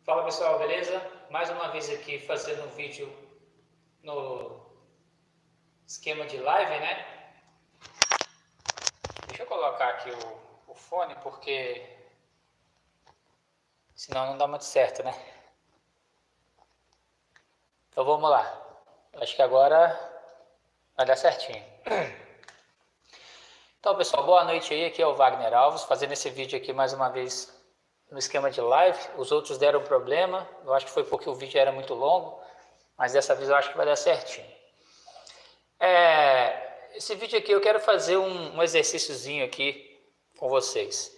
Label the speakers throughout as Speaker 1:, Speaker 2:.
Speaker 1: Fala pessoal, beleza? Mais uma vez aqui fazendo um vídeo no esquema de live, né? Deixa eu colocar aqui o fone porque senão não dá muito certo, né? Então vamos lá. Acho que agora vai dar certinho. Então pessoal, boa noite aí, aqui é o Wagner Alves, fazendo esse vídeo aqui mais uma vez no esquema de live. Os outros deram problema, eu acho que foi porque o vídeo era muito longo, mas dessa vez eu acho que vai dar certinho. Esse vídeo aqui eu quero fazer um exercíciozinho aqui com vocês.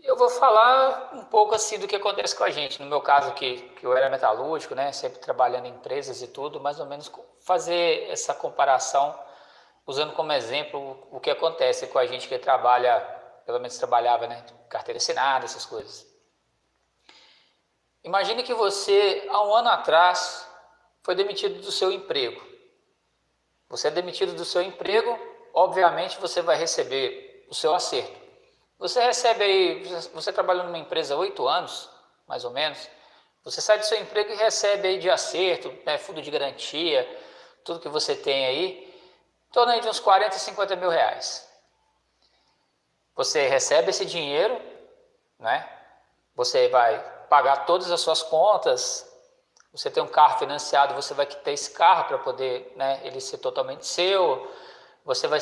Speaker 1: Eu vou falar um pouco assim do que acontece com a gente. No meu caso que eu era metalúrgico, né, sempre trabalhando em empresas e tudo, mais ou menos fazer essa comparação, usando como exemplo o que acontece com a gente que trabalha, pelo menos trabalhava, né, carteira assinada, essas coisas. Imagine que você, há um ano atrás, foi demitido do seu emprego. Você é demitido do seu emprego, obviamente você vai receber o seu acerto. Você recebe aí, você trabalha numa empresa há 8 anos, mais ou menos, você sai do seu emprego e recebe aí de acerto, né, fundo de garantia, tudo que você tem aí, em torno aí de uns 40, 50 mil reais. Você recebe esse dinheiro, né? Você vai pagar todas as suas contas. Você tem um carro financiado, você vai ter esse carro para poder, né, ele ser totalmente seu. Você vai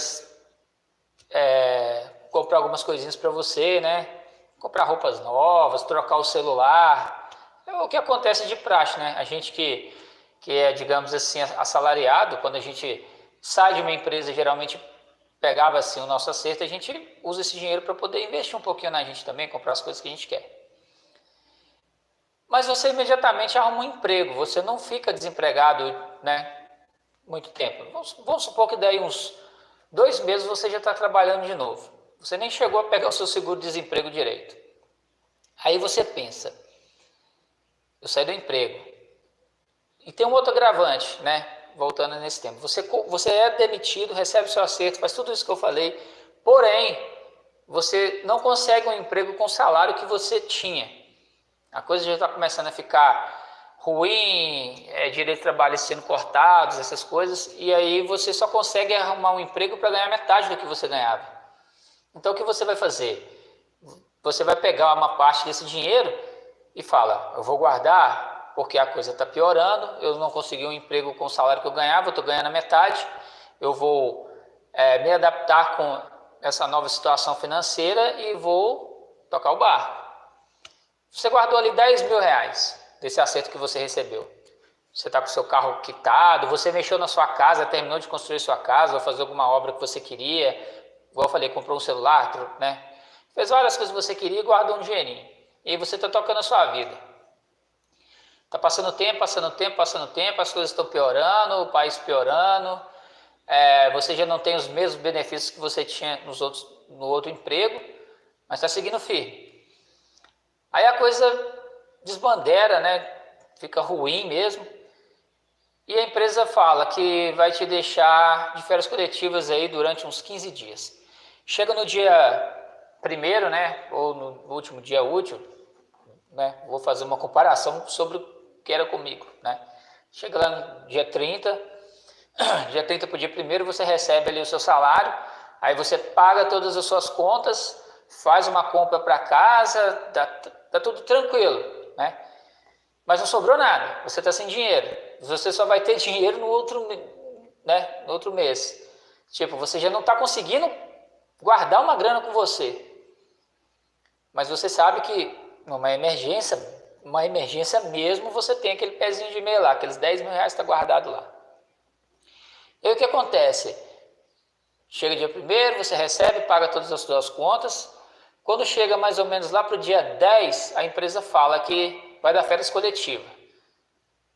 Speaker 1: comprar algumas coisinhas para você, né? Comprar roupas novas, trocar o celular. É o que acontece de praxe, né? A gente que é, digamos assim, assalariado, quando a gente sai de uma empresa, geralmente pegava assim o nosso acerto, a gente usa esse dinheiro para poder investir um pouquinho na gente também, comprar as coisas que a gente quer. Mas você imediatamente arruma um emprego, você não fica desempregado, né, muito tempo. Vamos supor que daí uns 2 meses você já está trabalhando de novo. Você nem chegou a pegar o seu seguro-desemprego direito. Aí você pensa, eu saí do emprego. E tem um outro agravante, né, voltando nesse tempo. Você é demitido, recebe seu acerto, faz tudo isso que eu falei, porém, você não consegue um emprego com o salário que você tinha. A coisa já está começando a ficar ruim, direito de trabalho sendo cortados, essas coisas, e aí você só consegue arrumar um emprego para ganhar metade do que você ganhava. Então o que você vai fazer? Você vai pegar uma parte desse dinheiro e fala, eu vou guardar porque a coisa está piorando, eu não consegui um emprego com o salário que eu ganhava, eu estou ganhando a metade, eu vou me adaptar com essa nova situação financeira e vou tocar o barco. Você guardou ali 10 mil reais desse acerto que você recebeu. Você está com o seu carro quitado, você mexeu na sua casa, terminou de construir sua casa, vai fazer alguma obra que você queria, igual eu falei, comprou um celular, né? Fez várias coisas que você queria e guardou um dinheirinho. E aí você está tocando a sua vida. Está passando tempo, as coisas estão piorando, o país piorando, você já não tem os mesmos benefícios que você tinha no outro emprego, mas está seguindo firme. Aí a coisa desbandeira, né? Fica ruim mesmo. E a empresa fala que vai te deixar de férias coletivas aí durante uns 15 dias. Chega no dia 1º, né? Ou no último dia útil, né? Vou fazer uma comparação sobre o que era comigo, né? Chega lá no dia 30, dia 30 para o dia 1º, você recebe ali o seu salário, aí você paga todas as suas contas, faz uma compra para casa, tá tudo tranquilo, né? Mas não sobrou nada, você está sem dinheiro. Você só vai ter dinheiro no outro, né, no outro mês. Tipo, você já não está conseguindo guardar uma grana com você. Mas você sabe que numa emergência, uma emergência mesmo, você tem aquele pezinho de meia lá, aqueles 10 mil reais está guardado lá. E aí o que acontece? Chega dia 1º, você recebe, paga todas as suas contas. Quando chega mais ou menos lá para o dia 10, a empresa fala que vai dar férias coletiva,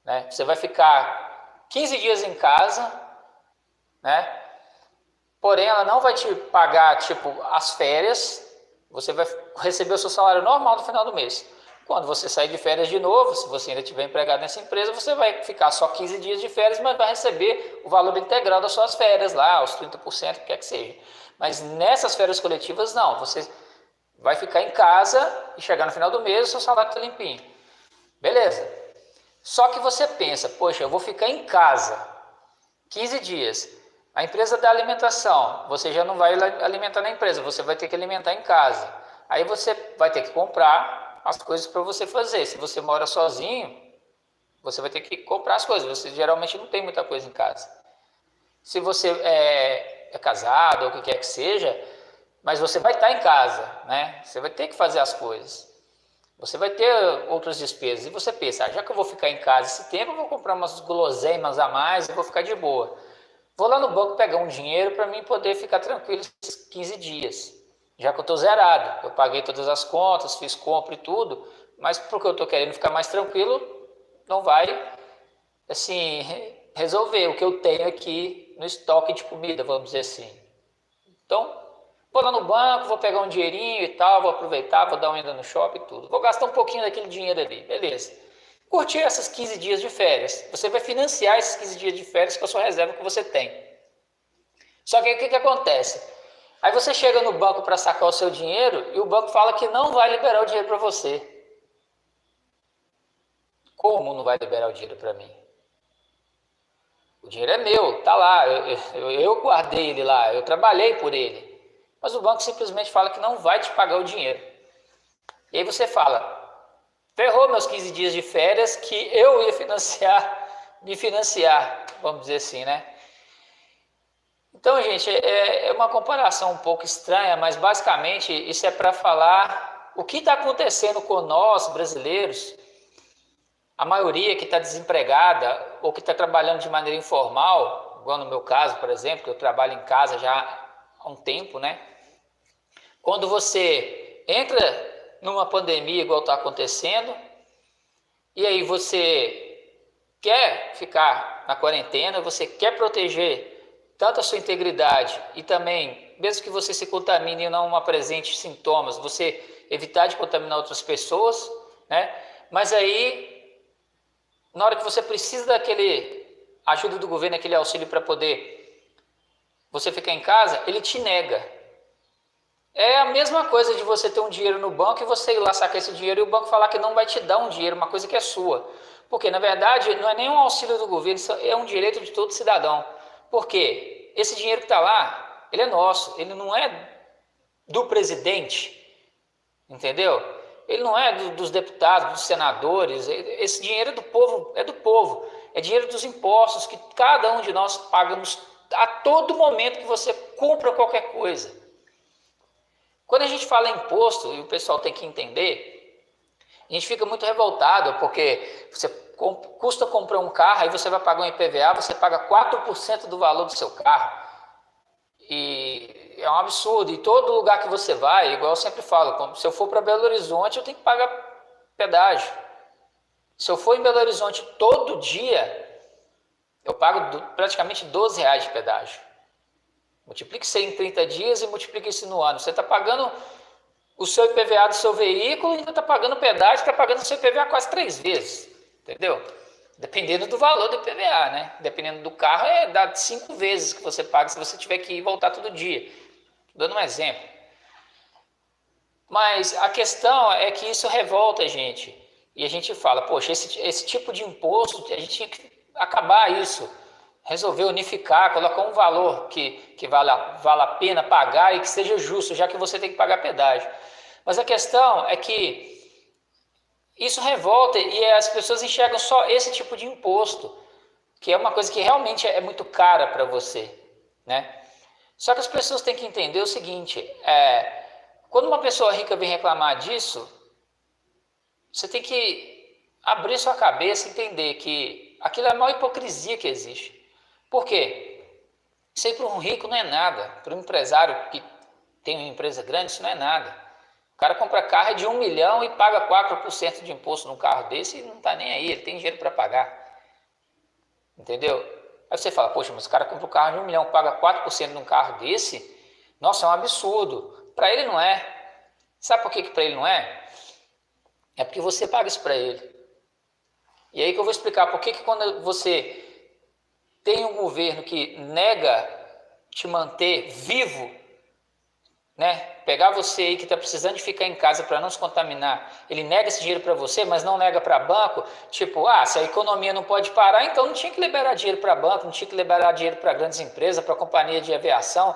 Speaker 1: né? Você vai ficar 15 dias em casa, né? Porém, ela não vai te pagar, tipo, as férias, você vai receber o seu salário normal no final do mês. Quando você sair de férias de novo, se você ainda estiver empregado nessa empresa, você vai ficar só 15 dias de férias, mas vai receber o valor integral das suas férias lá, os 30%, o que quer que seja. Mas nessas férias coletivas, não, você vai ficar em casa e chegar no final do mês o seu salário está limpinho. Beleza. Só que você pensa, poxa, eu vou ficar em casa 15 dias. A empresa da alimentação, você já não vai alimentar na empresa, você vai ter que alimentar em casa. Aí você vai ter que comprar as coisas para você fazer. Se você mora sozinho, você vai ter que comprar as coisas. Você geralmente não tem muita coisa em casa. Se você é casado ou o que quer que seja, mas você vai estar em casa, né? Você vai ter que fazer as coisas. Você vai ter outras despesas. E você pensa, já que eu vou ficar em casa esse tempo, eu vou comprar umas guloseimas a mais e vou ficar de boa. Vou lá no banco pegar um dinheiro para mim poder ficar tranquilo esses 15 dias. Já que eu estou zerado. Eu paguei todas as contas, fiz compra e tudo, mas porque eu estou querendo ficar mais tranquilo, não vai, assim, resolver o que eu tenho aqui no estoque de comida, vamos dizer assim. Então, vou lá no banco, vou pegar um dinheirinho e tal, vou aproveitar, vou dar uma ida no shopping e tudo. Vou gastar um pouquinho daquele dinheiro ali, beleza. Curtir essas 15 dias de férias. Você vai financiar esses 15 dias de férias com a sua reserva que você tem. Só que aí o que acontece? Aí você chega no banco para sacar o seu dinheiro e o banco fala que não vai liberar o dinheiro para você. Como não vai liberar o dinheiro para mim? O dinheiro é meu, tá lá, eu guardei ele lá, eu trabalhei por ele. Mas o banco simplesmente fala que não vai te pagar o dinheiro. E aí você fala, ferrou meus 15 dias de férias que eu ia me financiar, vamos dizer assim, né? Então, gente, é uma comparação um pouco estranha, mas basicamente isso é para falar o que está acontecendo com nós, brasileiros, a maioria que está desempregada ou que está trabalhando de maneira informal, igual no meu caso, por exemplo, que eu trabalho em casa já há um tempo, né? Quando você entra numa pandemia igual está acontecendo, e aí você quer ficar na quarentena, você quer proteger tanto a sua integridade e também, mesmo que você se contamine e não apresente sintomas, você evitar de contaminar outras pessoas, né? Mas aí, na hora que você precisa daquele ajuda do governo, aquele auxílio para poder você ficar em casa, ele te nega. É a mesma coisa de você ter um dinheiro no banco e você ir lá sacar esse dinheiro e o banco falar que não vai te dar um dinheiro, uma coisa que é sua. Porque, na verdade, não é nenhum auxílio do governo, isso é um direito de todo cidadão. Por quê? Esse dinheiro que está lá, ele é nosso, ele não é do presidente, entendeu? Ele não é dos deputados, dos senadores, esse dinheiro é do povo, é dinheiro dos impostos que cada um de nós pagamos a todo momento que você compra qualquer coisa. Quando a gente fala em imposto, e o pessoal tem que entender, a gente fica muito revoltado, porque você custa comprar um carro, aí você vai pagar um IPVA, você paga 4% do valor do seu carro. E é um absurdo. E todo lugar que você vai, igual eu sempre falo, se eu for para Belo Horizonte, eu tenho que pagar pedágio. Se eu for em Belo Horizonte todo dia, eu pago praticamente R$ 12 de pedágio. Multiplique isso em 30 dias e multiplique isso no ano. Você está pagando o seu IPVA do seu veículo e ainda está pagando pedágio, está pagando o seu IPVA quase 3 vezes. Entendeu? Dependendo do valor do IPVA, né? Dependendo do carro, dá 5 vezes que você paga se você tiver que ir e voltar todo dia. Dando um exemplo. Mas a questão é que isso revolta a gente. E a gente fala, poxa, esse tipo de imposto, a gente tinha que acabar isso. Resolver unificar, colocar um valor que vale a pena pagar e que seja justo, já que você tem que pagar pedágio. Mas a questão é que isso revolta e as pessoas enxergam só esse tipo de imposto, que é uma coisa que realmente é muito cara para você, né? Só que as pessoas têm que entender o seguinte, quando uma pessoa rica vem reclamar disso, você tem que abrir sua cabeça e entender que aquilo é a maior hipocrisia que existe. Por quê? Isso aí para um rico não é nada, para um empresário que tem uma empresa grande isso não é nada. O cara compra carro de 1 milhão e paga 4% de imposto num carro desse e não está nem aí, ele tem dinheiro para pagar. Entendeu? Aí você fala, poxa, mas o cara compra um carro de 1 milhão e paga 4% num carro desse? Nossa, é um absurdo. Para ele não é. Sabe por que para ele não é? É porque você paga isso para ele. E aí que eu vou explicar por que quando você tem um governo que nega te manter vivo, né? Pegar você aí que está precisando de ficar em casa para não se contaminar, ele nega esse dinheiro para você, mas não nega para banco, tipo, se a economia não pode parar, então não tinha que liberar dinheiro para banco, não tinha que liberar dinheiro para grandes empresas, para companhia de aviação,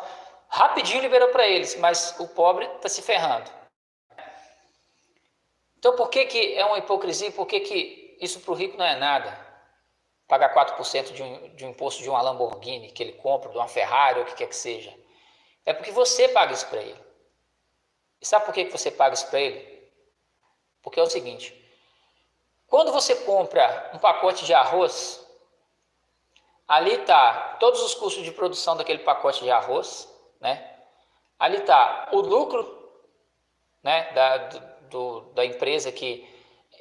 Speaker 1: rapidinho liberou para eles, mas o pobre está se ferrando. Então por que é uma hipocrisia? Por que isso para o rico não é nada? Pagar 4% de um imposto de uma Lamborghini que ele compra, de uma Ferrari ou o que quer que seja. É porque você paga isso para ele. E sabe por que você paga isso para ele? Porque é o seguinte, quando você compra um pacote de arroz, ali está todos os custos de produção daquele pacote de arroz, né? Ali está o lucro, né, da empresa que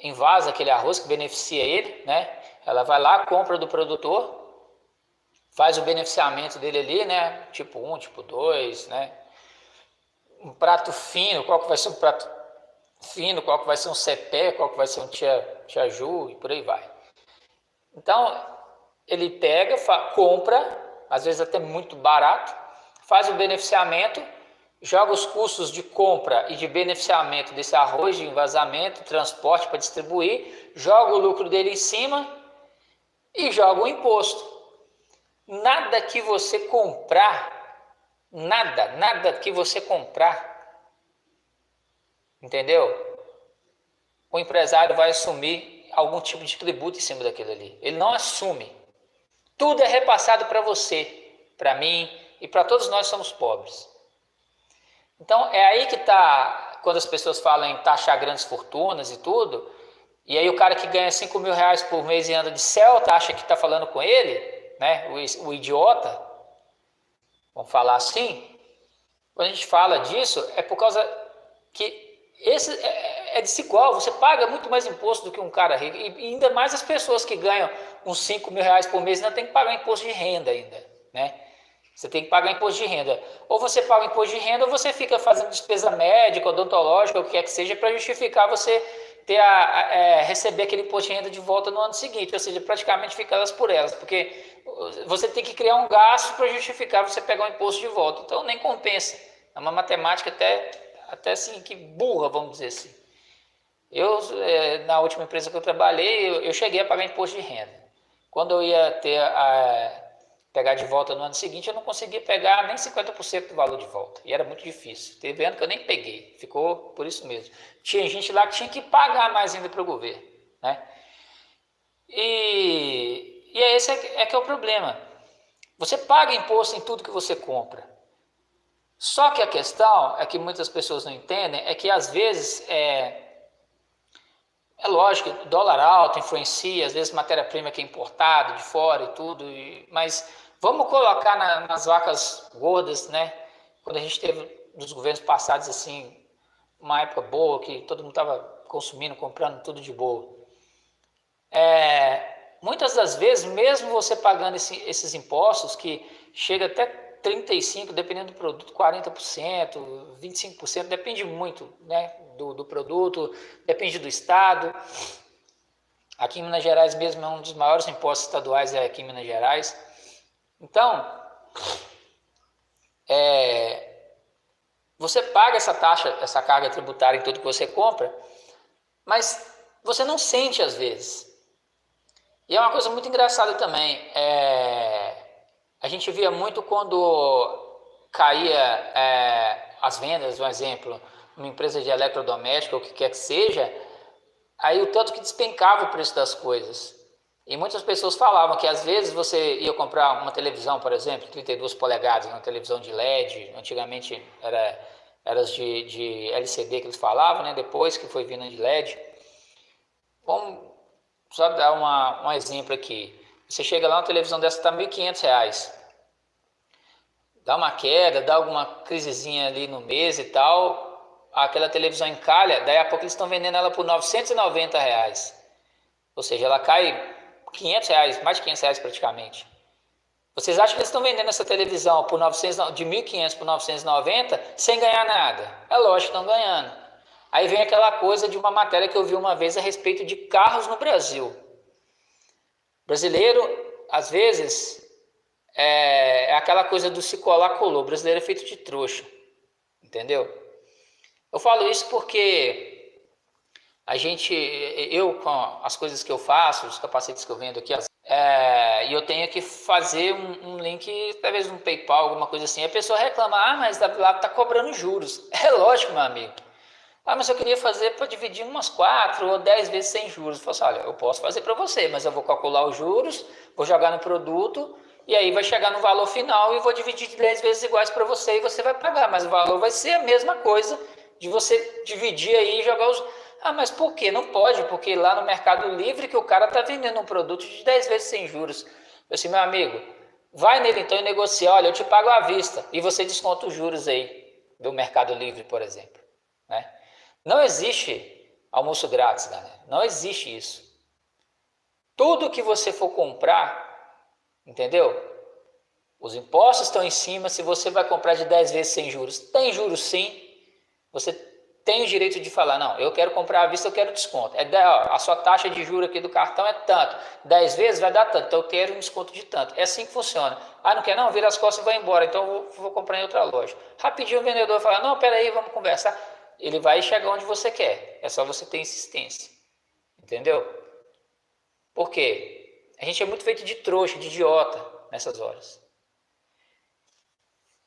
Speaker 1: invasa aquele arroz, que beneficia ele, né? Ela vai lá, compra do produtor, faz o beneficiamento dele ali, né? Tipo 1, tipo 2, né? Um prato fino, qual que vai ser um prato fino, qual que vai ser um cepé, qual que vai ser um tia Ju e por aí vai. Então, ele pega, compra, às vezes até muito barato, faz o beneficiamento, joga os custos de compra e de beneficiamento desse arroz, de envasamento, transporte para distribuir, joga o lucro dele em cima e joga o imposto. Nada que você comprar, nada que você comprar, entendeu? O empresário vai assumir algum tipo de tributo em cima daquilo ali. Ele não assume. Tudo é repassado para você, para mim e para todos nós que somos pobres. Então é aí que está, quando as pessoas falam em taxar grandes fortunas e tudo, e aí o cara que ganha 5 mil reais por mês e anda de Celta acha que está falando com ele, né? O idiota, vamos falar assim. Quando a gente fala disso, é por causa que esse é desigual. Você paga muito mais imposto do que um cara rico, e ainda mais as pessoas que ganham uns 5 mil reais por mês ainda tem que pagar imposto de renda ainda, né? Você tem que pagar imposto de renda. Ou você paga imposto de renda, ou você fica fazendo despesa médica, odontológica, o que quer que seja, para justificar você ter receber aquele imposto de renda de volta no ano seguinte. Ou seja, praticamente fica elas por elas. Porque você tem que criar um gasto para justificar você pegar o imposto de volta. Então nem compensa. É uma matemática até assim, que burra, vamos dizer assim. Na última empresa que eu trabalhei, eu cheguei a pagar imposto de renda. Quando eu ia pegar de volta no ano seguinte, eu não conseguia pegar nem 50% do valor de volta. E era muito difícil. Teve ano que eu nem peguei. Ficou por isso mesmo. Tinha gente lá que tinha que pagar mais ainda para o governo, né? E esse que é o problema. Você paga imposto em tudo que você compra. Só que a questão é que muitas pessoas não entendem, é que às vezes é lógico, dólar alto influencia, às vezes matéria-prima que é importada de fora e tudo, mas vamos colocar nas vacas gordas, né? Quando a gente teve nos governos passados assim, uma época boa, que todo mundo estava consumindo, comprando tudo de boa. Muitas das vezes, mesmo você pagando esses impostos, que chega até 35%, dependendo do produto, 40%, 25%, depende muito, né, do produto, depende do estado. Aqui em Minas Gerais mesmo é um dos maiores impostos estaduais, aqui em Minas Gerais. Então, você paga essa taxa, essa carga tributária em tudo que você compra, mas você não sente às vezes. E é uma coisa muito engraçada também. A gente via muito quando caía as vendas, um exemplo, uma empresa de eletrodoméstico ou o que quer que seja, aí o tanto que despencava o preço das coisas. E muitas pessoas falavam que às vezes você ia comprar uma televisão, por exemplo, 32 polegadas, uma televisão de LED, antigamente era as de LCD que eles falavam, né? Depois que foi vindo de LED. Vamos só dar um exemplo aqui. Você chega lá, uma televisão dessa está R$ 1.500. Dá uma queda, dá alguma crisezinha ali no mês e tal, aquela televisão encalha, daí a pouco eles estão vendendo ela por R$ 990. Ou seja, ela cai R$ 500, mais de R$ 500 praticamente. Vocês acham que eles estão vendendo essa televisão de 1.500 por 990 sem ganhar nada? É lógico que estão ganhando. Aí vem aquela coisa de uma matéria que eu vi uma vez a respeito de carros no Brasil. Brasileiro, às vezes, é aquela coisa do se colar, colou. O brasileiro é feito de trouxa. entendeu? Eu falo isso porque eu com as coisas que eu faço, os capacetes que eu vendo aqui, e eu tenho que fazer um link, talvez um PayPal, alguma coisa assim. A pessoa reclama, mas lá tá cobrando juros. É lógico, meu amigo. Mas eu queria fazer para dividir umas 4 ou 10 vezes sem juros. Eu falo assim, olha, eu posso fazer para você, mas eu vou calcular os juros, vou jogar no produto, e aí vai chegar no valor final e vou dividir de 10 vezes iguais para você e você vai pagar. Mas o valor vai ser a mesma coisa de você dividir aí e jogar os... mas por quê? Não pode, porque lá no Mercado Livre que o cara está vendendo um produto de 10 vezes sem juros. Eu disse, meu amigo, vai nele então e negocia, olha, eu te pago à vista e você desconta os juros aí do Mercado Livre, por exemplo, né? Não existe almoço grátis, galera. Não existe isso. Tudo que você for comprar, entendeu? Os impostos estão em cima. Se você vai comprar de 10 vezes sem juros, tem juros sim. Você tem o direito de falar, não, eu quero comprar à vista, eu quero desconto. A sua taxa de juros aqui do cartão é tanto. 10 vezes vai dar tanto, então eu quero um desconto de tanto. É assim que funciona. Não quer não? Vira as costas e vai embora. Então eu vou comprar em outra loja. Rapidinho o vendedor fala, não, peraí, vamos conversar. Ele vai chegar onde você quer. É só você ter insistência. Entendeu? Por quê? A gente é muito feito de trouxa, de idiota nessas horas.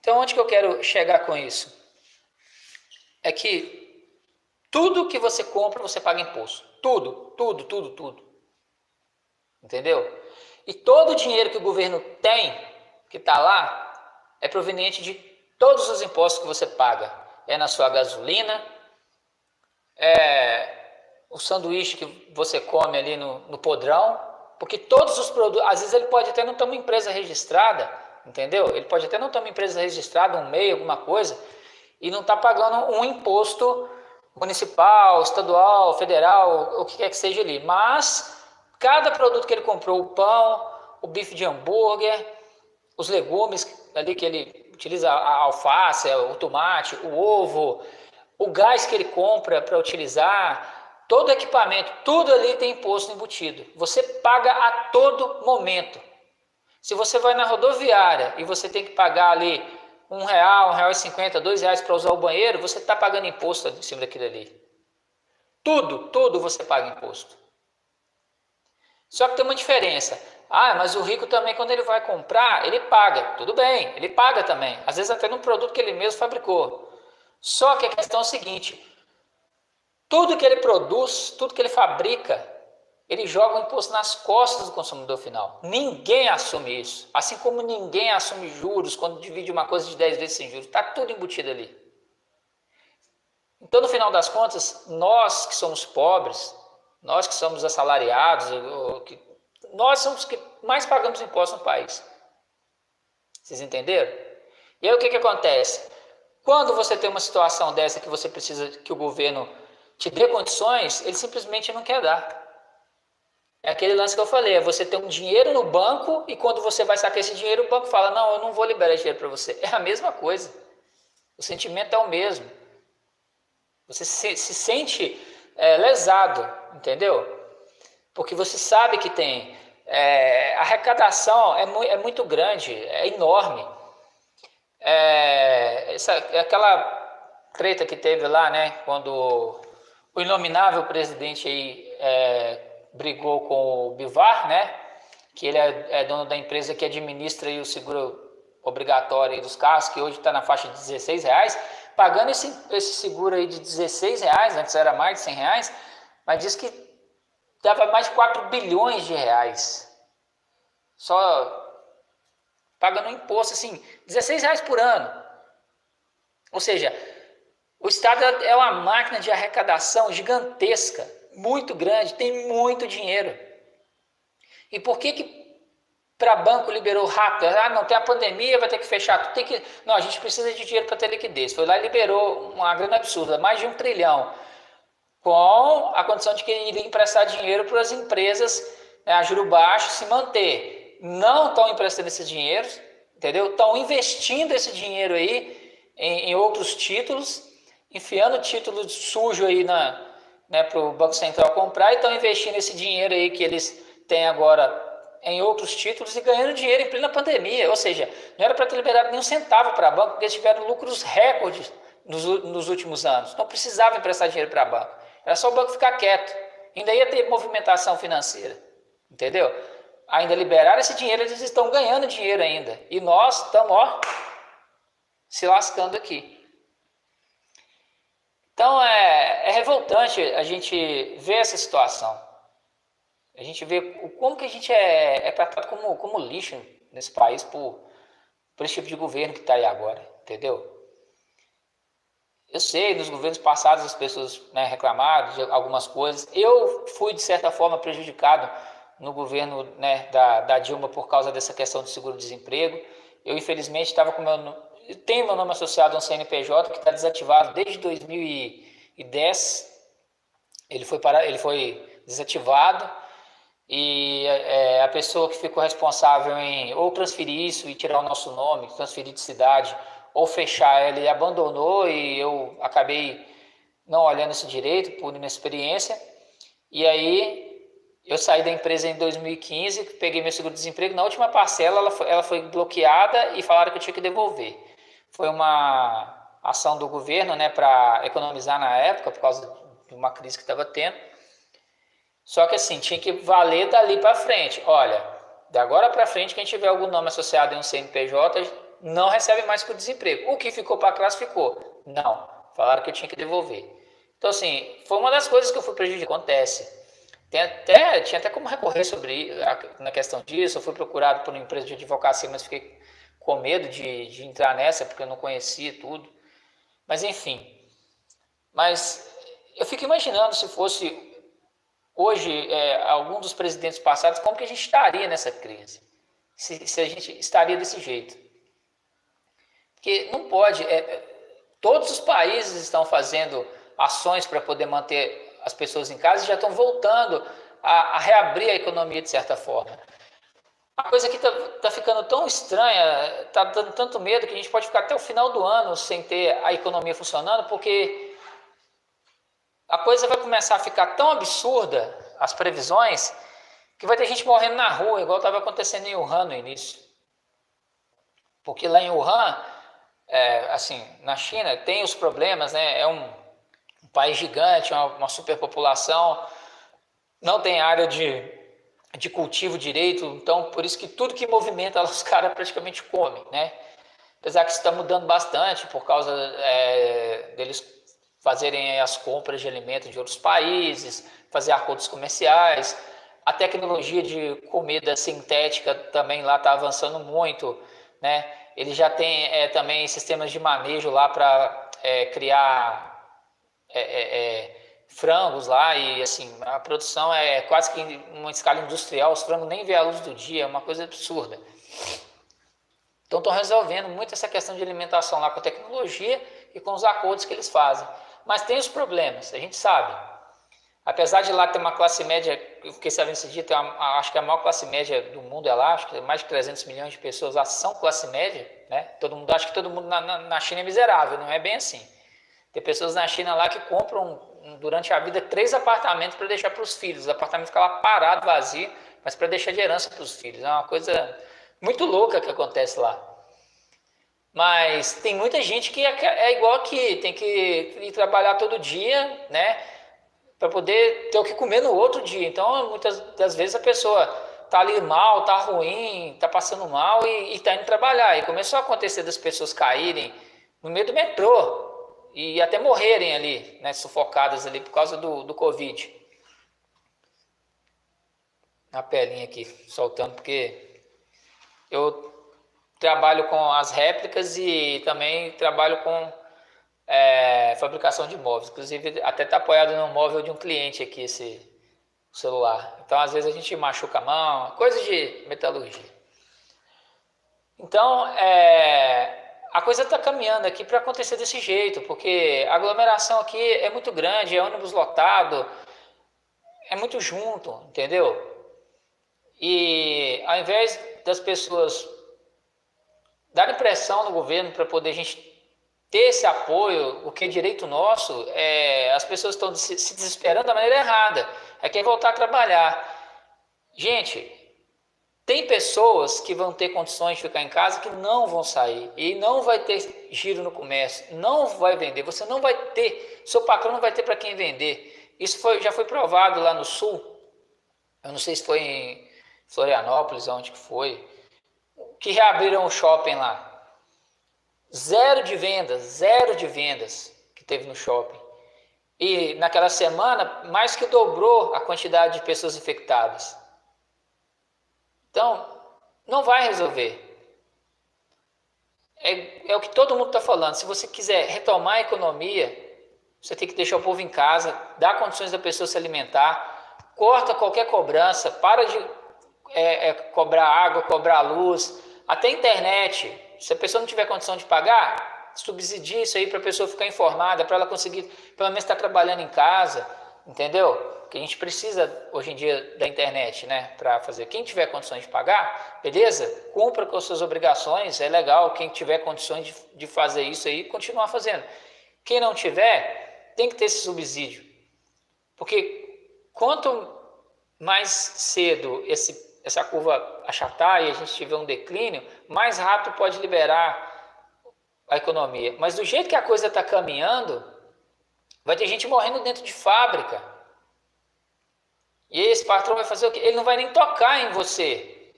Speaker 1: Então, onde que eu quero chegar com isso? É que tudo que você compra, você paga imposto. Tudo. Entendeu? E todo o dinheiro que o governo tem, que está lá, é proveniente de todos os impostos que você paga. É na sua gasolina, o sanduíche que você come ali no podrão, porque todos os produtos, às vezes ele pode até não ter uma empresa registrada, entendeu? Ele pode até não ter uma empresa registrada, um MEI, alguma coisa, e não está pagando um imposto municipal, estadual, federal, o que quer que seja ali. Mas cada produto que ele comprou, o pão, o bife de hambúrguer, os legumes ali que ele utiliza, a alface, o tomate, o ovo, o gás que ele compra para utilizar, todo equipamento, tudo ali tem imposto embutido. Você paga a todo momento. Se você vai na rodoviária e você tem que pagar ali R$1, R$1,50, R$2 para usar o banheiro, você está pagando imposto em cima daquilo ali. Tudo você paga imposto. Só que tem uma diferença. Mas o rico também, quando ele vai comprar, ele paga. Tudo bem, ele paga também. Às vezes até num produto que ele mesmo fabricou. Só que a questão é a seguinte: tudo que ele produz, tudo que ele fabrica, ele joga o imposto nas costas do consumidor final. Ninguém assume isso. Assim como ninguém assume juros quando divide uma coisa de 10 vezes sem juros. Está tudo embutido ali. Então, no final das contas, nós que somos pobres, nós que somos assalariados, nós somos os que mais pagamos impostos no país. Vocês entenderam? E aí o que acontece? Quando você tem uma situação dessa que você precisa que o governo te dê condições, ele simplesmente não quer dar. É aquele lance que eu falei, é você ter um dinheiro no banco e quando você vai sacar esse dinheiro, o banco fala, não, eu não vou liberar dinheiro para você. É a mesma coisa. O sentimento é o mesmo. Você se sente lesado, entendeu? Porque você sabe que tem. A arrecadação é muito grande, é enorme. Aquela treta que teve lá, né? Quando o inominável presidente aí brigou com o Bivar, né? Que ele é dono da empresa que administra aí o seguro obrigatório aí dos carros, que hoje está na faixa de R$16, pagando esse seguro aí de R$16, antes era mais de R$100, mas diz que dava mais de 4 bilhões de reais. Só pagando imposto, assim, R$16 por ano. Ou seja, o Estado é uma máquina de arrecadação gigantesca, muito grande, tem muito dinheiro. E por que para banco liberou rápido? Não tem a pandemia, vai ter que fechar. Não, a gente precisa de dinheiro para ter liquidez. Foi lá e liberou uma grana absurda, mais de 1 trilhão, com a condição de que ele iria emprestar dinheiro para as empresas a juro baixo se manter. Não estão emprestando esses dinheiros, entendeu? Estão investindo esse dinheiro aí em outros títulos, enfiando título sujo aí para o Banco Central comprar e estão investindo esse dinheiro aí que eles têm agora em outros títulos e ganhando dinheiro em plena pandemia. Ou seja, não era para ter liberado nem um centavo para banco, porque eles tiveram lucros recordes nos últimos anos. Não precisava emprestar dinheiro para banco. Era só o banco ficar quieto. Ainda ia ter movimentação financeira. Entendeu? Ainda liberaram esse dinheiro, eles estão ganhando dinheiro ainda. E nós estamos, se lascando aqui. Então é revoltante a gente ver essa situação. A gente vê como que a gente é tratado como lixo nesse país por esse tipo de governo que está aí agora, entendeu? Eu sei, nos governos passados as pessoas, né, reclamaram de algumas coisas. Eu fui, de certa forma, prejudicado no governo, né, da Dilma por causa dessa questão do seguro-desemprego. Eu, infelizmente, estava com tenho meu nome associado a um CNPJ que está desativado desde 2010. Ele foi desativado e a pessoa que ficou responsável em ou transferir isso e tirar o nosso nome, transferir de cidade, ou fechar, ele abandonou e eu acabei não olhando isso direito por inexperiência. E aí eu saí da empresa em 2015, peguei meu seguro-desemprego. Na última parcela ela foi bloqueada e falaram que eu tinha que devolver. Foi uma ação do governo, né, para economizar na época, por causa de uma crise que estava tendo. Só que assim, tinha que valer dali para frente. Olha, de agora para frente, quem tiver algum nome associado em um CNPJ não recebe mais seguro-desemprego. O que ficou para trás, ficou. Não, falaram que eu tinha que devolver. Então assim, foi uma das coisas que eu fui prejudicado. Acontece. Tinha até como recorrer na questão disso. Eu fui procurado por uma empresa de advocacia, mas fiquei com medo de entrar nessa, porque eu não conhecia tudo. Mas enfim. Mas eu fico imaginando se fosse hoje algum dos presidentes passados, como que a gente estaria nessa crise? Se a gente estaria desse jeito. Porque não pode. Todos os países estão fazendo ações para poder manter as pessoas em casa e já estão voltando a reabrir a economia de certa forma. A coisa aqui está ficando tão estranha, está dando tanto medo que a gente pode ficar até o final do ano sem ter a economia funcionando, porque a coisa vai começar a ficar tão absurda, as previsões, que vai ter gente morrendo na rua, igual estava acontecendo em Wuhan no início. Porque lá em Wuhan, assim, na China, tem os problemas, né? É um país gigante, uma superpopulação, não tem área de cultivo direito, então por isso que tudo que movimenta lá os caras praticamente comem, né? Apesar que isso está mudando bastante por causa deles fazerem as compras de alimentos de outros países, fazer acordos comerciais. A tecnologia de comida sintética também lá está avançando muito, né? Ele já tem também sistemas de manejo lá para criar frangos lá, e assim, a produção é quase que uma escala industrial. Os frangos nem vê a luz do dia, é uma coisa absurda. Então estão resolvendo muito essa questão de alimentação lá com a tecnologia e com os acordos que eles fazem. Mas tem os problemas, a gente sabe. Apesar de lá ter uma classe média, eu fiquei sabendo esse dia, acho que a maior classe média do mundo é lá, acho que mais de 300 milhões de pessoas lá são classe média, né? Acho que todo mundo na China é miserável, não é bem assim. Tem pessoas na China lá que compram durante a vida 3 apartamentos para deixar para os filhos. O apartamento fica lá parado, vazio, mas para deixar de herança para os filhos. É uma coisa muito louca que acontece lá. Mas tem muita gente que é igual aqui, tem que ir trabalhar todo dia, né? Para poder ter o que comer no outro dia. Então, muitas das vezes a pessoa tá ali mal, tá ruim, tá passando mal e tá indo trabalhar. E começou a acontecer das pessoas caírem no meio do metrô e até morrerem ali, né, sufocadas ali por causa do Covid. A pelinha aqui soltando, porque eu trabalho com as réplicas e também trabalho com fabricação de móveis. Inclusive, até está apoiado no móvel de um cliente aqui, esse celular. Então, às vezes a gente machuca a mão, coisa de metalurgia. Então, a coisa está caminhando aqui para acontecer desse jeito, porque a aglomeração aqui é muito grande, é ônibus lotado, é muito junto, entendeu? E ao invés das pessoas darem pressão no governo para poder a gente ter esse apoio, o que é direito nosso, as pessoas estão se desesperando da maneira errada. Quer voltar a trabalhar. Gente, Tem pessoas que vão ter condições de ficar em casa que não vão sair e não vai ter giro no comércio, não vai vender, você não vai ter, seu patrão não vai ter para quem vender. Isso já foi provado lá no Sul, eu não sei se foi em Florianópolis, onde que foi, que reabriram o shopping lá. Zero de vendas que teve no shopping. E naquela semana, mais que dobrou a quantidade de pessoas infectadas. Então, não vai resolver. É o que todo mundo está falando. Se você quiser retomar a economia, você tem que deixar o povo em casa, dar condições da pessoa se alimentar, corta qualquer cobrança, para de cobrar água, cobrar luz, até internet. Se a pessoa não tiver condição de pagar, subsidia isso aí para a pessoa ficar informada, para ela conseguir, pelo menos, estar trabalhando em casa, entendeu? Que a gente precisa, hoje em dia, da internet, né, para fazer. Quem tiver condições de pagar, beleza, cumpra com as suas obrigações, é legal. Quem tiver condições de fazer isso aí, continuar fazendo. Quem não tiver, tem que ter esse subsídio. Porque quanto mais cedo essa curva achatar e a gente tiver um declínio, mais rápido pode liberar a economia. Mas do jeito que a coisa está caminhando, vai ter gente morrendo dentro de fábrica. E esse patrão vai fazer o quê? Ele não vai nem tocar em você.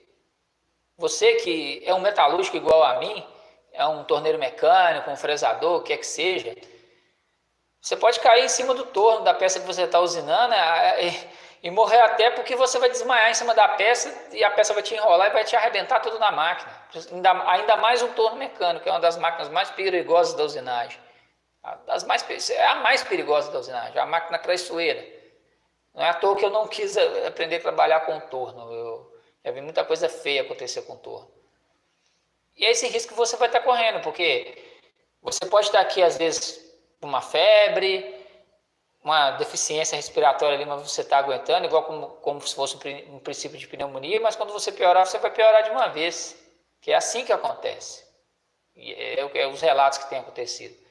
Speaker 1: Você que é um metalúrgico igual a mim, é um torneiro mecânico, um fresador, o que é que seja, você pode cair em cima do torno da peça que você está usinando e morrer até porque você vai desmaiar em cima da peça e a peça vai te enrolar e vai te arrebentar tudo na máquina. Ainda mais um torno mecânico, que é uma das máquinas mais perigosas da usinagem. É a mais perigosa da usinagem, é a máquina traiçoeira. Não é à toa que eu não quis aprender a trabalhar com torno. Eu já vi muita coisa feia acontecer com torno. E é esse risco que você vai estar correndo, porque você pode estar aqui, às vezes, com uma febre, uma deficiência respiratória ali, mas você está aguentando, igual como se fosse um princípio de pneumonia, mas quando você piorar, você vai piorar de uma vez. Que é assim que acontece. E é os relatos que têm acontecido.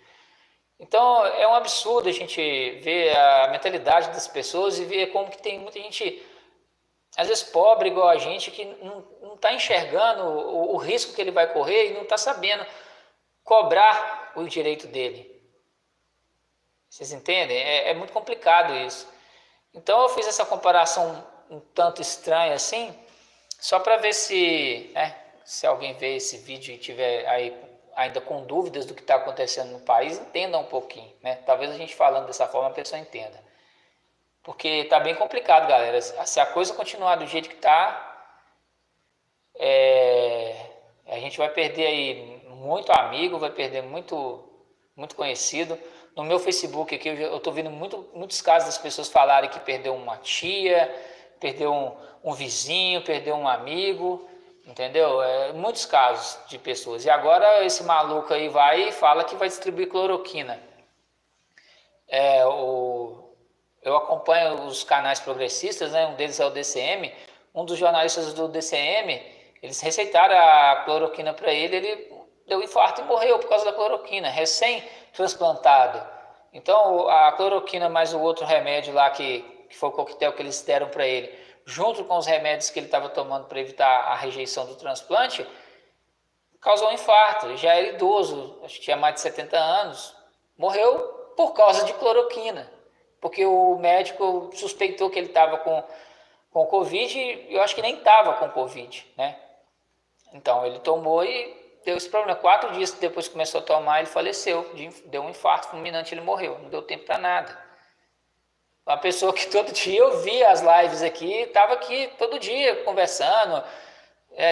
Speaker 1: Então, é um absurdo a gente ver a mentalidade das pessoas e ver como que tem muita gente, às vezes pobre igual a gente, que não está enxergando o risco que ele vai correr e não está sabendo cobrar o direito dele. Vocês entendem? É muito complicado isso. Então, eu fiz essa comparação um tanto estranha assim, só para ver se alguém vê esse vídeo e tiver aí ainda com dúvidas do que está acontecendo no país, entenda um pouquinho, né? Talvez a gente falando dessa forma a pessoa entenda. Porque está bem complicado, galera. Se a coisa continuar do jeito que está, a gente vai perder aí muito amigo, vai perder muito, muito conhecido. No meu Facebook aqui, eu estou vendo muitos casos das pessoas falarem que perdeu uma tia, perdeu um vizinho, perdeu um amigo, entendeu? Muitos casos de pessoas. E agora esse maluco aí vai e fala que vai distribuir cloroquina. Eu acompanho os canais progressistas, né? Um deles é o DCM. Um dos jornalistas do DCM, eles receitaram a cloroquina para ele deu infarto e morreu por causa da cloroquina, recém-transplantado. Então, a cloroquina mais o outro remédio lá, que foi o coquetel que eles deram para ele, junto com os remédios que ele estava tomando para evitar a rejeição do transplante, causou um infarto. Ele já era idoso, acho que tinha mais de 70 anos, morreu por causa de cloroquina, porque o médico suspeitou que ele estava com Covid e eu acho que nem estava com Covid, né? Então, ele tomou e deu esse problema. 4 dias depois que começou a tomar, ele faleceu, deu um infarto fulminante, ele morreu, não deu tempo para nada. Uma pessoa que todo dia eu via as lives aqui, estava aqui todo dia conversando,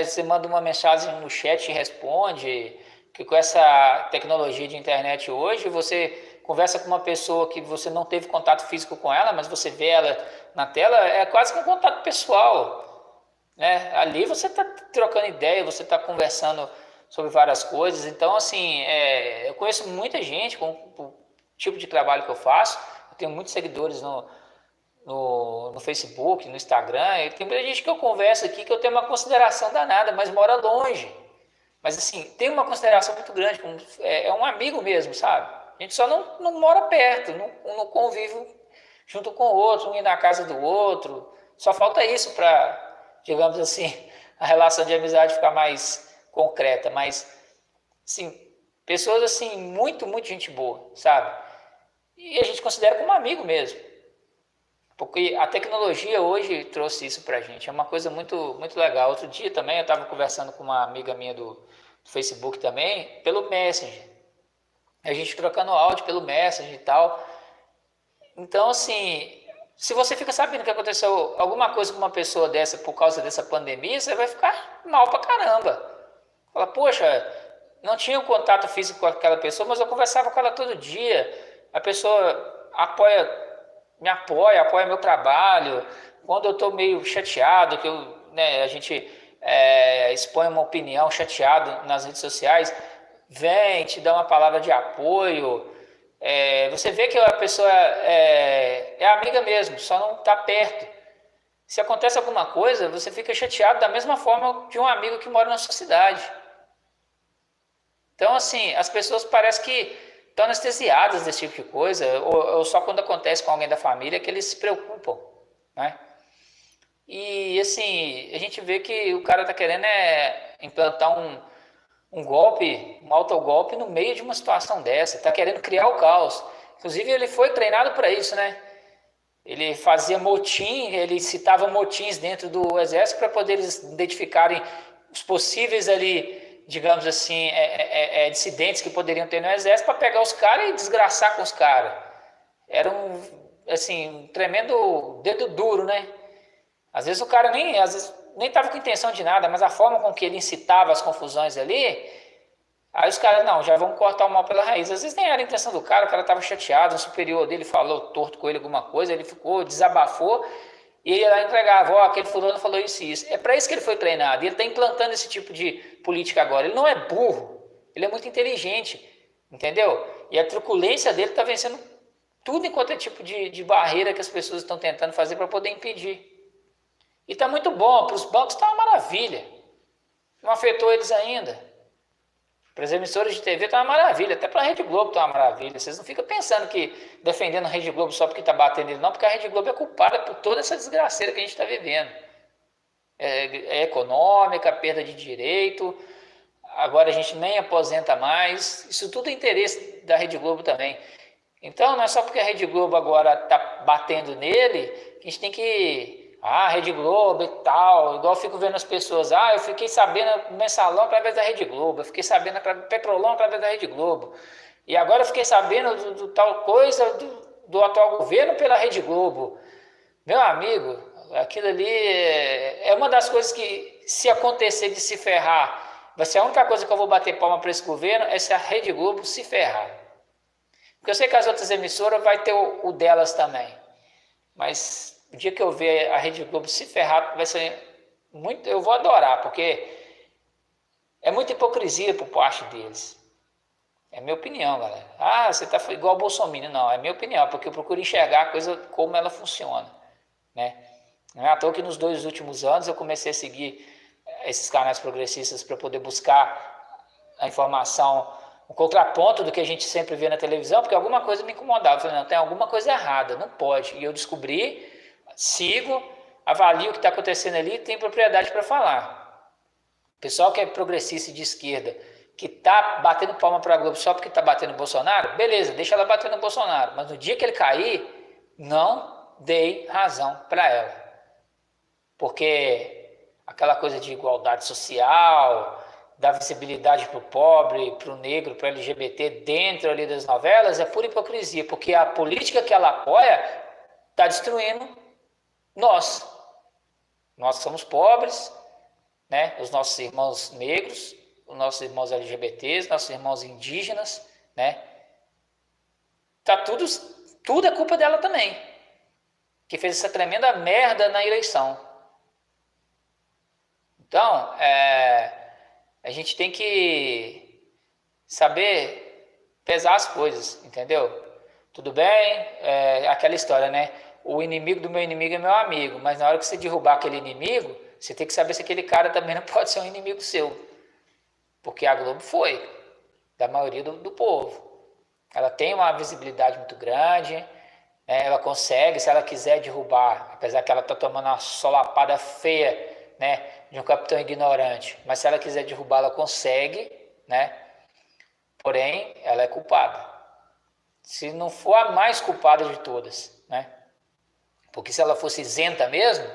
Speaker 1: você manda uma mensagem no chat e responde, que com essa tecnologia de internet hoje, você conversa com uma pessoa que você não teve contato físico com ela, mas você vê ela na tela, é quase que um contato pessoal, né? Ali você está trocando ideia, você está conversando sobre várias coisas. Então, assim, eu conheço muita gente com o tipo de trabalho que eu faço. Eu tenho muitos seguidores no Facebook, no Instagram. Tem muita gente que eu converso aqui que eu tenho uma consideração danada, mas mora longe. Mas, assim, tem uma consideração muito grande. É um amigo mesmo, sabe? A gente só não mora perto, não convive junto com o outro, um ir na casa do outro. Só falta isso para, digamos assim, a relação de amizade ficar mais concreta, mas, assim, pessoas, assim, muito, muito gente boa, sabe? E a gente considera como amigo mesmo, porque a tecnologia hoje trouxe isso pra gente, é uma coisa muito, muito legal. Outro dia também eu estava conversando com uma amiga minha do Facebook também, pelo Messenger, a gente trocando áudio pelo Messenger e tal. Então, assim, se você fica sabendo que aconteceu alguma coisa com uma pessoa dessa por causa dessa pandemia, você vai ficar mal pra caramba. Fala, poxa, não tinha um contato físico com aquela pessoa, mas eu conversava com ela todo dia. A pessoa apoia meu trabalho. Quando eu estou meio chateado, que a gente expõe uma opinião chateado nas redes sociais, vem te dá uma palavra de apoio. Você vê que a pessoa é amiga mesmo, só não está perto. Se acontece alguma coisa, você fica chateado da mesma forma de um amigo que mora na sua cidade. Então, assim, as pessoas parecem que estão anestesiadas desse tipo de coisa, ou só quando acontece com alguém da família que eles se preocupam, né? E, assim, a gente vê que o cara está querendo implantar um golpe, um autogolpe no meio de uma situação dessa, está querendo criar o caos. Inclusive, ele foi treinado para isso, né? Ele fazia motim, ele citava motins dentro do exército para poder eles identificarem os possíveis ali, digamos assim, dissidentes que poderiam ter no exército para pegar os caras e desgraçar com os caras. Era um tremendo dedo duro, né? Às vezes o cara nem estava com intenção de nada, mas a forma com que ele incitava as confusões ali, aí os caras, não, já vão cortar o mal pela raiz. Às vezes nem era a intenção do cara, o cara estava chateado, o superior dele falou torto com ele alguma coisa, ele ficou, desabafou, e ele lá entregava, aquele fulano falou isso e isso. É para isso que ele foi treinado, e ele está implantando esse tipo de política agora. Ele não é burro, ele é muito inteligente, entendeu? E a truculência dele está vencendo tudo enquanto é tipo de barreira que as pessoas estão tentando fazer para poder impedir. E está muito bom, para os bancos está uma maravilha, não afetou eles ainda. Para as emissoras de TV está uma maravilha, até para a Rede Globo está uma maravilha. Vocês não ficam pensando que defendendo a Rede Globo só porque está batendo ele, não, porque a Rede Globo é culpada por toda essa desgraceira que a gente está vivendo. É econômica, perda de direito, agora a gente nem aposenta mais, isso tudo é interesse da Rede Globo também. Então não é só porque a Rede Globo agora está batendo nele que a gente tem que... Rede Globo e tal, igual eu fico vendo as pessoas, eu fiquei sabendo do mensalão através da Rede Globo, eu fiquei sabendo do Petrolão através da Rede Globo, e agora eu fiquei sabendo do tal coisa do atual governo pela Rede Globo. Meu amigo, aquilo ali é uma das coisas que, se acontecer de se ferrar, vai ser a única coisa que eu vou bater palma para esse governo, é se a Rede Globo se ferrar. Porque eu sei que as outras emissoras vai ter o delas também, mas... O dia que eu ver a Rede Globo se ferrar, vai ser muito. Eu vou adorar, porque é muita hipocrisia por parte deles. É minha opinião, galera. Você tá igual ao Bolsonaro. Não, é minha opinião, porque eu procuro enxergar a coisa como ela funciona, né? Não é à toa que nos 2 últimos anos eu comecei a seguir esses canais progressistas para poder buscar a informação, o contraponto do que a gente sempre vê na televisão, porque alguma coisa me incomodava. Eu falei, não, tem alguma coisa errada, não pode. E eu descobri. Sigo, avalio o que está acontecendo ali e tenho propriedade para falar. O pessoal que é progressista e de esquerda, que está batendo palma para a Globo só porque está batendo no Bolsonaro, beleza, deixa ela bater no Bolsonaro. Mas no dia que ele cair, não dei razão para ela. Porque aquela coisa de igualdade social, dar visibilidade para o pobre, para o negro, para o LGBT dentro ali das novelas, é pura hipocrisia. Porque a política que ela apoia está destruindo nós que somos pobres, né? Os nossos irmãos negros, os nossos irmãos LGBTs, nossos irmãos indígenas, né? Tá tudo é culpa dela também, que fez essa tremenda merda na eleição. Então, a gente tem que saber pesar as coisas, entendeu? Tudo bem, aquela história, né? O inimigo do meu inimigo é meu amigo, mas na hora que você derrubar aquele inimigo, você tem que saber se aquele cara também não pode ser um inimigo seu. Porque a Globo foi, da maioria do povo. Ela tem uma visibilidade muito grande, ela consegue, se ela quiser derrubar, apesar que ela está tomando uma solapada feia, né, de um capitão ignorante, mas se ela quiser derrubar, ela consegue, né? Porém, ela é culpada. Se não for a mais culpada de todas, né? Porque se ela fosse isenta mesmo,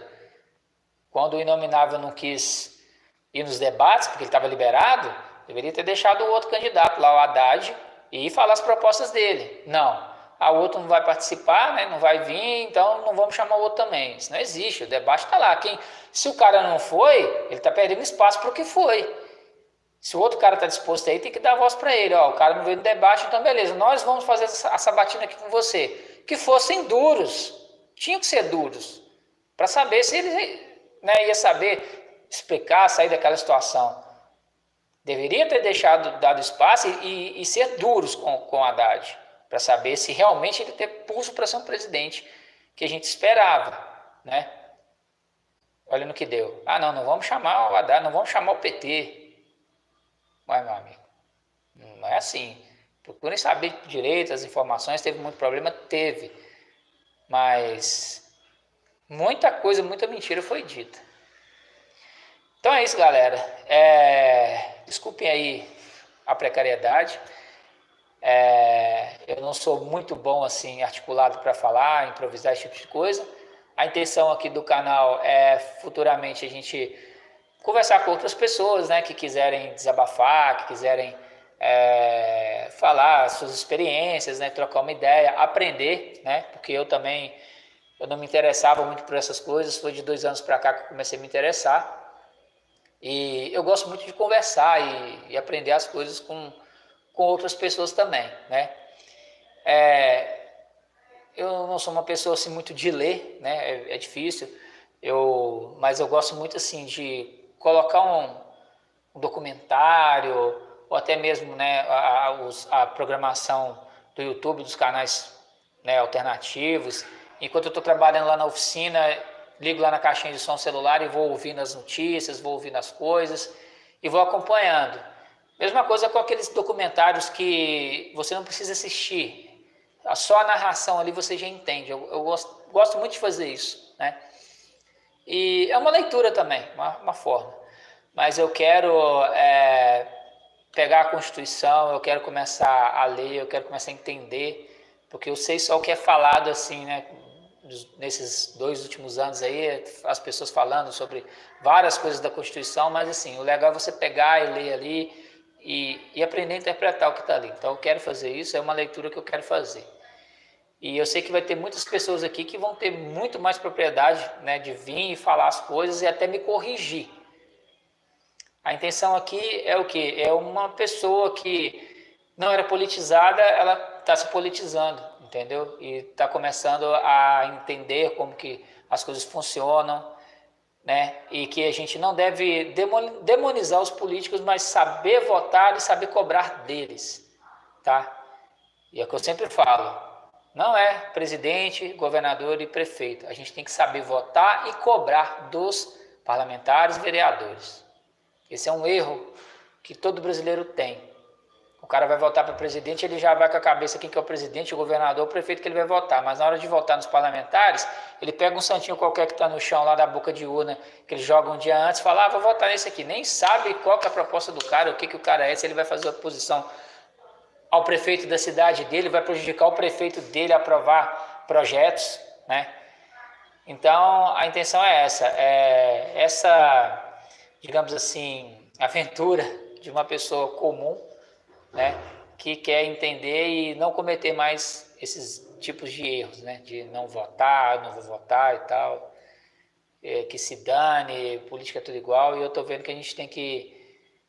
Speaker 1: quando o Inominável não quis ir nos debates, porque ele estava liberado, deveria ter deixado o outro candidato lá, o Haddad, e falar as propostas dele. Não. O outro não vai participar, né? Não vai vir, então não vamos chamar o outro também. Isso não existe, o debate está lá. Se o cara não foi, ele está perdendo espaço para o que foi. Se o outro cara está disposto aí, tem que dar voz para ele. Ó, o cara não veio no debate, então beleza, nós vamos fazer a sabatina aqui com você. Que fossem duros, tinham que ser duros, para saber se ele, né, ia saber explicar, sair daquela situação. Deveria ter dado espaço e ser duros com Haddad, para saber se realmente ele tem pulso para ser um presidente que a gente esperava, né? Olha no que deu. Ah, não vamos chamar o Haddad, não vamos chamar o PT. Mas, meu amigo, não é assim. Procurem saber direito as informações. Teve muito problema? Teve. Mas muita coisa, muita mentira foi dita. Então é isso, galera. Desculpem aí a precariedade. Eu não sou muito bom assim, articulado para falar, improvisar esse tipo de coisa. A intenção aqui do canal é futuramente a gente conversar com outras pessoas, né, que quiserem desabafar, que quiserem falar suas experiências, né, trocar uma ideia, aprender, né, porque eu não me interessava muito por essas coisas, foi de 2 anos para cá que eu comecei a me interessar, e eu gosto muito de conversar e aprender as coisas com outras pessoas também, né. Eu não sou uma pessoa assim muito de ler, né, é difícil, mas eu gosto muito assim de colocar um documentário ou até mesmo, né, a programação do YouTube, dos canais, né, alternativos. Enquanto eu estou trabalhando lá na oficina, ligo lá na caixinha de som celular e vou ouvindo as notícias, vou ouvindo as coisas e vou acompanhando. Mesma coisa com aqueles documentários que você não precisa assistir, só a narração ali você já entende. Eu gosto muito de fazer isso, né? E é uma leitura também, uma forma. Mas eu quero pegar a Constituição, eu quero começar a ler, eu quero começar a entender, porque eu sei só o que é falado assim, né? Nesses 2 últimos anos aí, as pessoas falando sobre várias coisas da Constituição, mas assim, o legal é você pegar e ler ali e aprender a interpretar o que está ali. Então eu quero fazer isso, é uma leitura que eu quero fazer. E eu sei que vai ter muitas pessoas aqui que vão ter muito mais propriedade, né, de vir e falar as coisas e até me corrigir. A intenção aqui é o quê? É uma pessoa que não era politizada, ela está se politizando, entendeu? E está começando a entender como que as coisas funcionam, né? E que a gente não deve demonizar os políticos, mas saber votar e saber cobrar deles, tá? E é o que eu sempre falo. Não é presidente, governador e prefeito. A gente tem que saber votar e cobrar dos parlamentares e vereadores. Esse é um erro que todo brasileiro tem. O cara vai votar para presidente, ele já vai com a cabeça quem que é o presidente, o governador, o prefeito que ele vai votar. Mas na hora de votar nos parlamentares, ele pega um santinho qualquer que está no chão lá da boca de urna, que ele joga um dia antes, fala, vou votar nesse aqui. Nem sabe qual que é a proposta do cara, o que o cara é, se ele vai fazer oposição ao prefeito da cidade dele, vai prejudicar o prefeito dele a aprovar projetos, né? Então, a intenção é essa, digamos assim, aventura de uma pessoa comum, né, que quer entender e não cometer mais esses tipos de erros, né, de não votar, não vou votar e tal, que se dane, política é tudo igual, e eu tô vendo que a gente tem que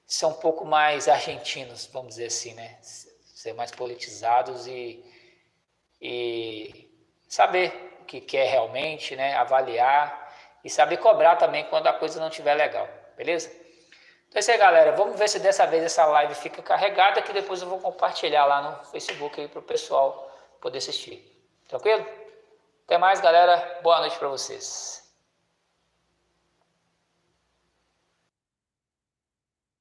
Speaker 1: ser um pouco mais argentinos, vamos dizer assim, né, ser mais politizados e saber o que quer realmente, né, avaliar e saber cobrar também quando a coisa não estiver legal, beleza? Então é isso aí, galera. Vamos ver se dessa vez essa live fica carregada, que depois eu vou compartilhar lá no Facebook aí para o pessoal poder assistir. Tranquilo? Até mais, galera. Boa noite para vocês.